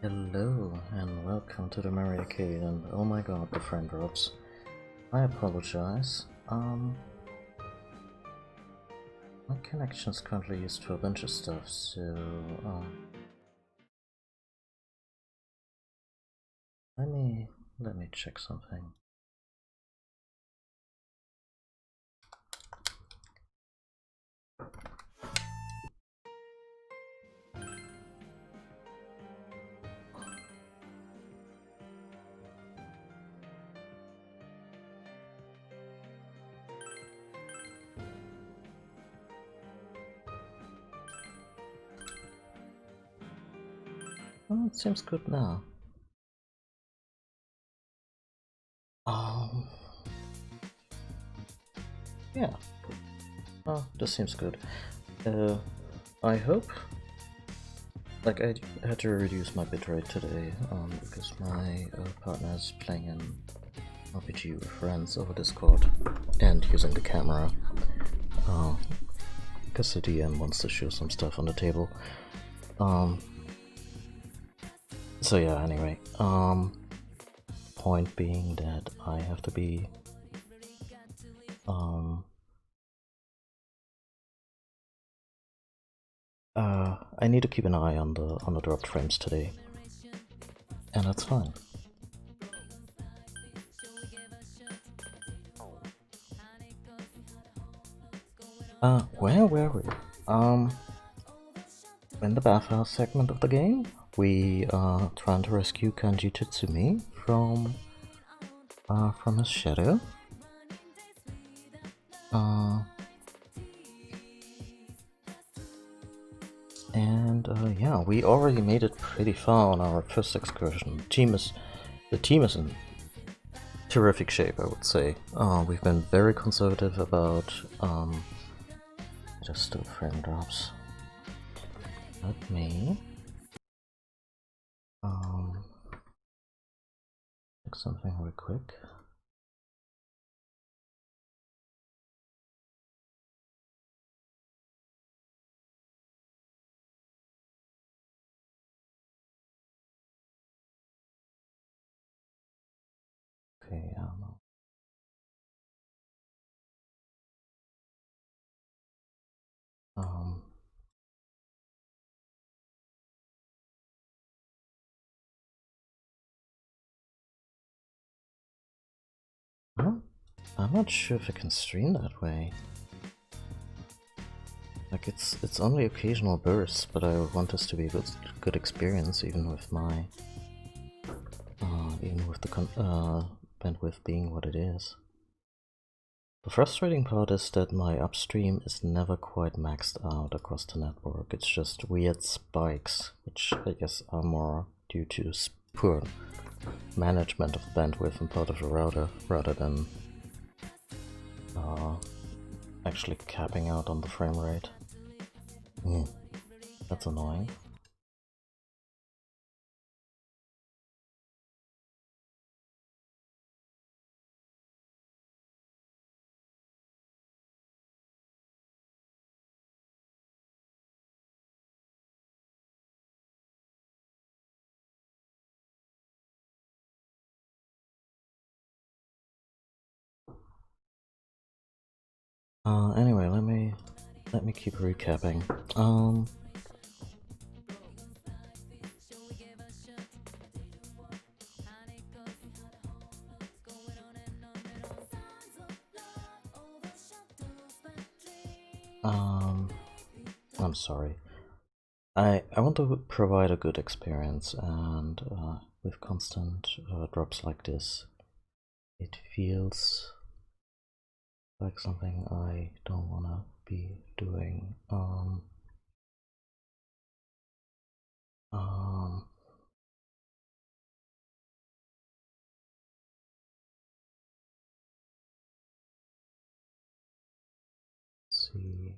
Hello and welcome to the Mario Arcade, and oh my god, the frame drops. I apologize. My connection is currently used to a bunch of stuff, so let me check something. Oh, it seems good now. Yeah. Oh, this seems good. I hope. Like, I had to reduce my bitrate today, because my partner is playing an RPG with friends over Discord and using the camera. Because the DM wants to show some stuff on the table. So yeah, anyway, point being that I have to be, I need to keep an eye on the dropped frames today, and that's fine. Where were we? In the bathhouse segment of the game, we are trying to rescue Kanji Tatsumi from his shadow. And yeah, we already made it pretty far on our first excursion. The team is in terrific shape, I would say. We've been very conservative about just still frame drops. Let me check something real quick. Okay, I'm not sure if I can stream that way. Like it's only occasional bursts, but I want this to be a good experience, even with my bandwidth being what it is. The frustrating part is that my upstream is never quite maxed out across the network. It's just weird spikes, which I guess are more due to poor management of the bandwidth and part of the router, rather than actually capping out on the frame rate. That's annoying. Anyway, let me keep recapping. I'm sorry. I want to provide a good experience, and with constant drops like this, it feels like something I don't want to be doing. Let's see.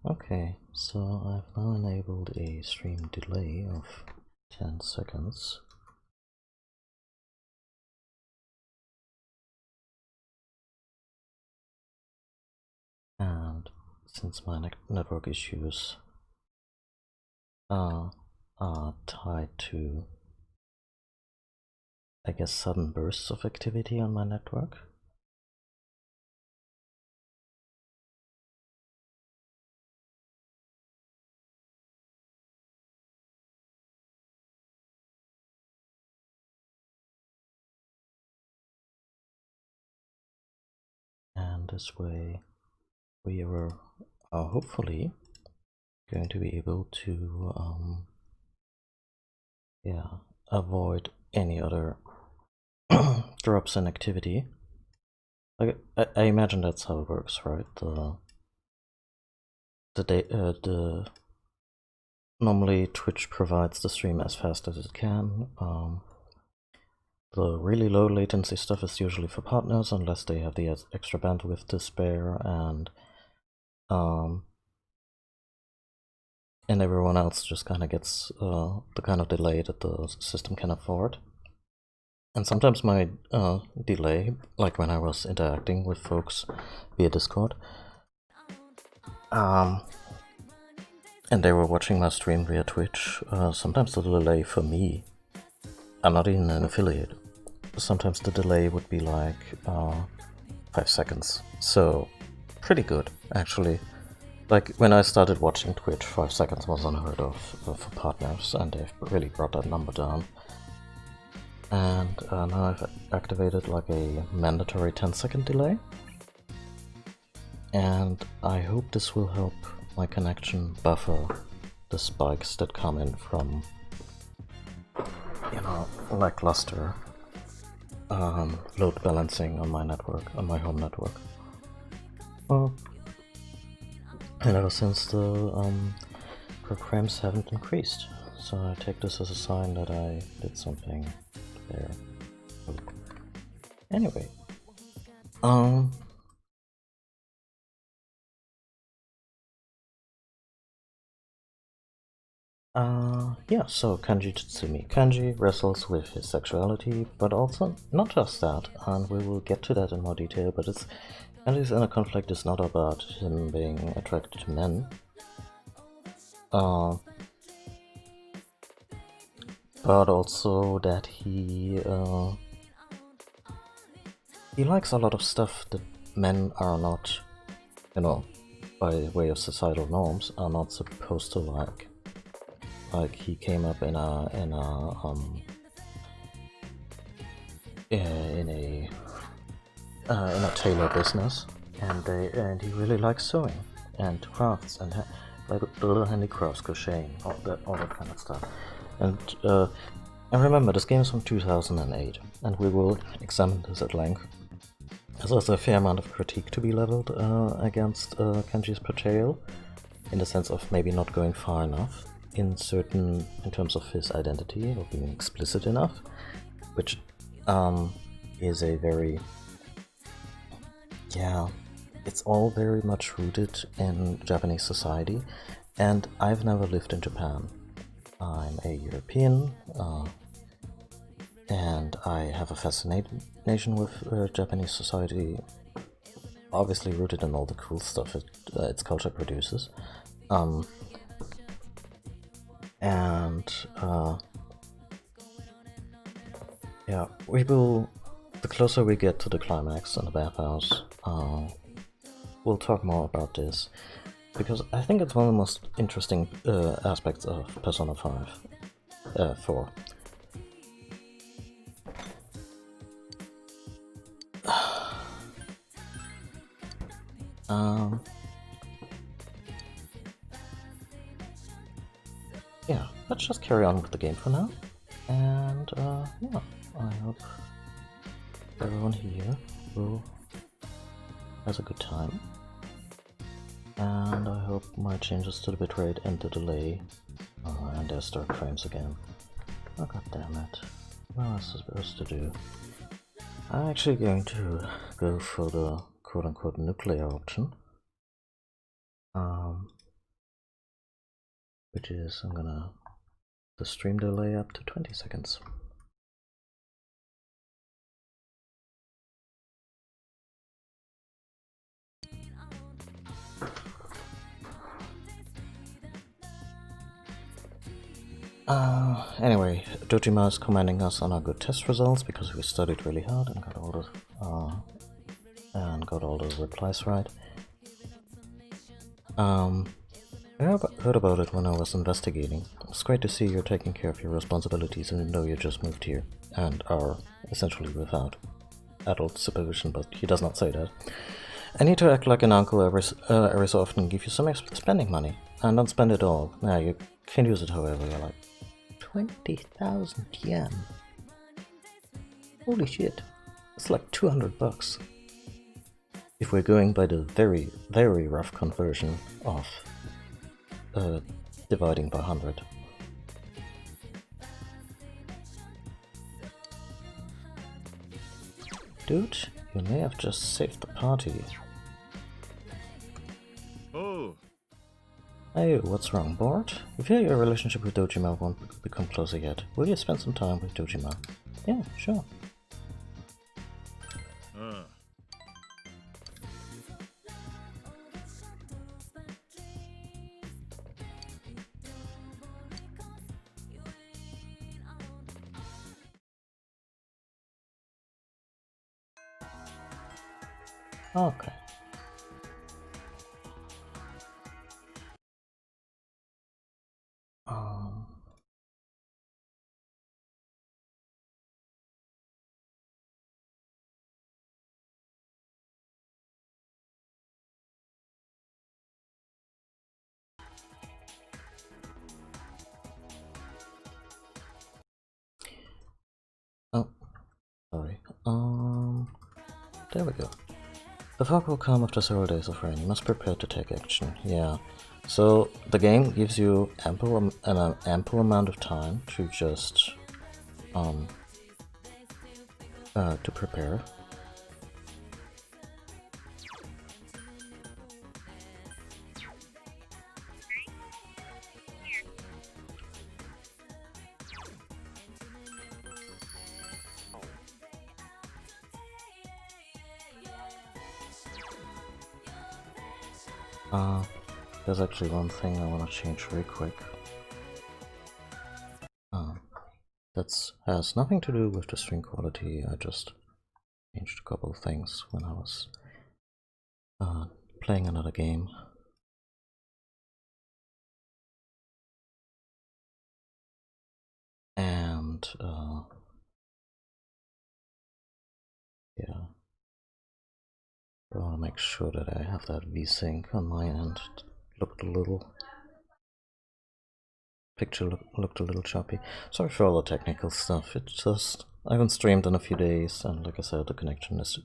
Okay, so I've now enabled a stream delay of 10 seconds. And since my network issues are tied to, I guess, sudden bursts of activity on my network, and this way we are hopefully going to be able to avoid any other drops in activity. Like, I imagine that's how it works, right? Normally Twitch provides the stream as fast as it can. The really low latency stuff is usually for partners, unless they have the extra bandwidth to spare, and everyone else just kind of gets the kind of delay that the system can afford. And sometimes my delay, like when I was interacting with folks via Discord, and they were watching my stream via Twitch, sometimes the delay for me, I'm not even an affiliate, sometimes the delay would be like 5 seconds. So pretty good, actually. Like, when I started watching Twitch, 5 seconds was unheard of for partners, and they've really brought that number down. And now I've activated like a mandatory 10-second delay. And I hope this will help my connection buffer the spikes that come in from, you know, lackluster load balancing on my network, on my home network. Well, and ever since the frames haven't increased, so I take this as a sign that I did something there. Anyway, yeah, so Kanji Tatsumi. Kanji wrestles with his sexuality, but also not just that, and we will get to that in more detail, but Kanji's inner conflict is not about him being attracted to men. But also that he likes a lot of stuff that men are not, you know, by way of societal norms, are not supposed to like. Like he came up in a tailor business, and he really likes sewing and crafts and like little handicrafts, crocheting, all that kind of stuff. And remember, this game is from 2008, and we will examine this at length. There's also a fair amount of critique to be leveled against Kanji's portrayal, in the sense of maybe not going far enough in terms of his identity, or being explicit enough, which is a very, yeah, it's all very much rooted in Japanese society, and I've never lived in Japan. I'm a European, and I have a fascination with Japanese society, obviously rooted in all the cool stuff its culture produces. Yeah, the closer we get to the climax in the bathhouse, we'll talk more about this, because I think it's one of the most interesting aspects of Persona 4. Yeah, let's just carry on with the game for now, and yeah, I hope everyone here has a good time, and I hope my changes to the bitrate and the delay and their start frames again. Oh god damn it, what am I supposed to do? I'm actually going to go for the quote-unquote nuclear option, which is I'm gonna the stream delay up to 20 seconds. Anyway, Dojima is commending us on our good test results because we studied really hard and got all the replies right. I heard about it when I was investigating. It's great to see you're taking care of your responsibilities even though you just moved here and are essentially without adult supervision, but he does not say that. I need to act like an uncle every so often and give you some extra spending money. And don't spend it all. Nah, you can use it however you like. 20,000 yen. Holy shit. It's like 200 bucks. If we're going by the very, very rough conversion of dividing by 100. Dude, you may have just saved the party. Oh. Hey, what's wrong, bored? We feel your relationship with Dojima won't become closer yet. Will you spend some time with Dojima? Yeah, sure. Okay. Oh, sorry. there we go. The fog will come after several days of rain. You must prepare to take action. Yeah. So the game gives you an ample amount of time to just to prepare. There's actually one thing I want to change very quick. That has nothing to do with the stream quality. I just changed a couple of things when I was playing another game. And yeah, I want to make sure that I have that VSync on my end. It looked a little looked a little choppy. Sorry for all the technical stuff. It just I haven't streamed in a few days, and like I said, the connection is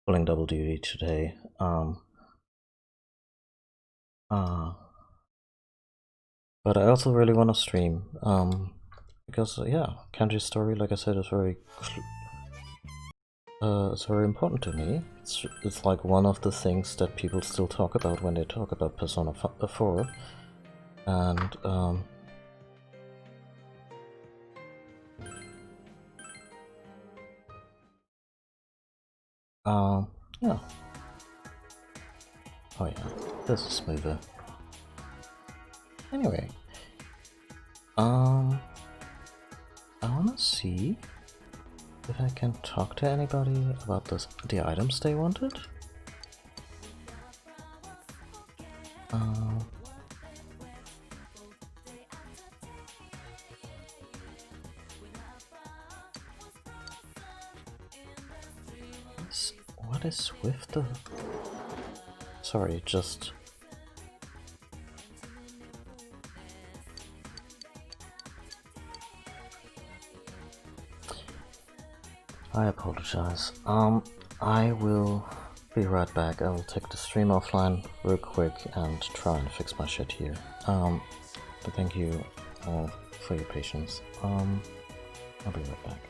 pulling double duty today. But I also really want to stream because yeah, Kanji's story, like I said, is very it's very important to me. It's like one of the things that people still talk about when they talk about Persona 4, and yeah. Oh yeah, this is smoother. Anyway, I wanna see if I can talk to anybody about the items they wanted. What is with the... Sorry, just... I apologize. I will be right back. I will take the stream offline real quick and try and fix my shit here. But thank you all for your patience. I'll be right back.